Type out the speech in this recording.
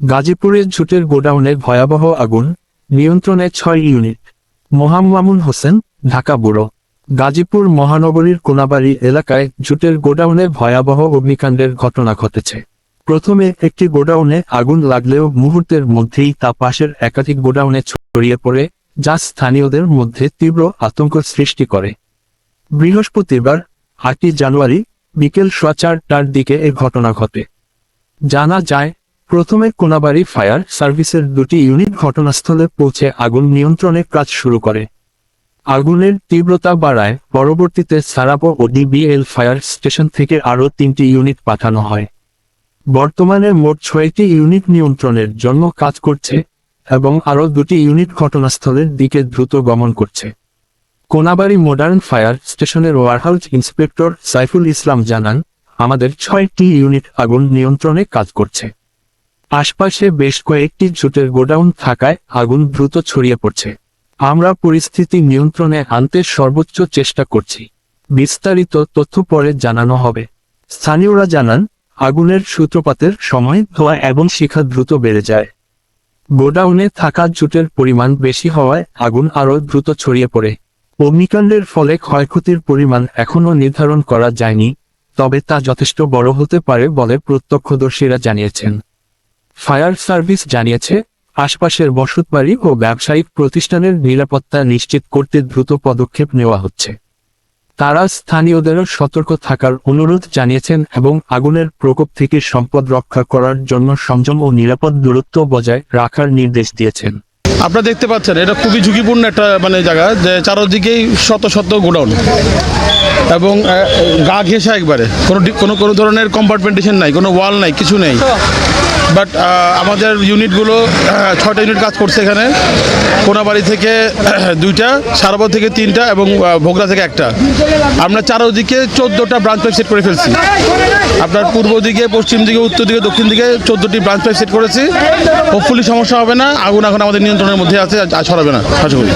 গাজীপুরের ঝুটের গোডাউনে ভয়াবহ আগুন, নিয়ন্ত্রণে ৬ ইউনিট। মোহাম্মামুন হোসেন, ঢাকা ব্যুরো। গাজীপুর মহানগরীর কোনাবাড়ী এলাকায় ঝুটের গোডাউনে ভয়াবহ অগ্নিকাণ্ডের ঘটনা ঘটেছে। প্রথমে একটি গোডাউনে আগুন লাগলেও মুহূর্তের মধ্যেই তা পাশের একাধিক গোডাউনে ছড়িয়ে পড়ে, যা স্থানীয়দের মধ্যে তীব্র আতঙ্ক সৃষ্টি করে। বৃহস্পতিবার ৮ জানুয়ারি বিকেল 4টার দিকে এ ঘটনা ঘটে। জানা যায়, প্রথমে কোনাবাড়ী ফায়ার সার্ভিসের 2টি ইউনিট ঘটনাস্থলে পৌঁছে আগুন নিয়ন্ত্রণের কাজ শুরু করে। আগুনের তীব্রতা বাড়ায় পরবর্তীতে সারাপো ও ডিবিএল ফায়ার স্টেশন থেকে আরও 3টি ইউনিট পাঠানো হয়। বর্তমানে মোট 6টি ইউনিট নিয়ন্ত্রণের জন্য কাজ করছে এবং আরও 2টি ইউনিট ঘটনাস্থলের দিকে দ্রুত গমন করছে। কোনাবাড়ী মডার্ন ফায়ার স্টেশনের ওয়ারহাউস ইন্সপেক্টর সাইফুল ইসলাম জানান, আমাদের 6টি ইউনিট আগুন নিয়ন্ত্রণে কাজ করছে। আশপাশে বেশ কয়েকটি ঝুটের গোডাউন থাকায় আগুন দ্রুত ছড়িয়ে পড়ছে। আমরা পরিস্থিতি নিয়ন্ত্রণে আনতে সর্বোচ্চ চেষ্টা করছি। বিস্তারিত তথ্য পরে জানানো হবে। স্থানীয়রা জানান, আগুনের সূত্রপাতের সময় ধোঁয়া এবং শিখা দ্রুত বেড়ে যায়। গোডাউনে থাকা ঝুটের পরিমাণ বেশি হওয়ায় আগুন আরও দ্রুত ছড়িয়ে পড়ে। অগ্নিকাণ্ডের ফলে ক্ষয়ক্ষতির পরিমাণ এখনও নির্ধারণ করা যায়নি, তবে তা যথেষ্ট বড় হতে পারে বলে প্রত্যক্ষদর্শীরা জানিয়েছেন। ফায়ার সার্ভিস জানিয়েছে, আশপাশের বসতবাড়ি ও ব্যবসায়িক প্রতিষ্ঠানের নিরাপত্তা নিশ্চিত করতে দ্রুত পদক্ষেপ নেওয়া হচ্ছে। তারা স্থানীয়দেরও সতর্ক থাকার অনুরোধ জানিয়েছেন এবং আগুনের প্রকোপ থেকে সম্পদ রক্ষা করার জন্য সংযম ও নিরাপদ দূরত্ব বজায় রাখার নির্দেশ দিয়েছেন। আপনারা দেখতে পাচ্ছেন, এটা খুবই ঝুঁকিপূর্ণ একটা জায়গা, যে চারদিকেই শত শত গোডাউন এবং গা ঘেঁষা একবারে, কোনো ধরনের কম্পার্টমেন্টেশন নাই, কোনো ওয়াল নাই, কিছু নেই। বাট আমাদের ইউনিটগুলো 6টা ইউনিট কাজ করছে এখানে। কোনাবাড়ি থেকে 2টা, সারাবো থেকে 3টা এবং ভোগড়া থেকে 1টা। আমরা চারদিকে 14টা ব্রাঞ্চ পাইপ সেট করে ফেলছি। আপনার পূর্ব দিকে, পশ্চিম দিকে, উত্তর দিকে, দক্ষিণ দিকে 14টি ব্রাঞ্চ পাইপ সেট করেছি। হোপফুলি সমস্যা হবে না। আগুন এখন আমাদের নিয়ন্ত্রণের মধ্যে আছে, আর ছড়াবে না, আশা করি।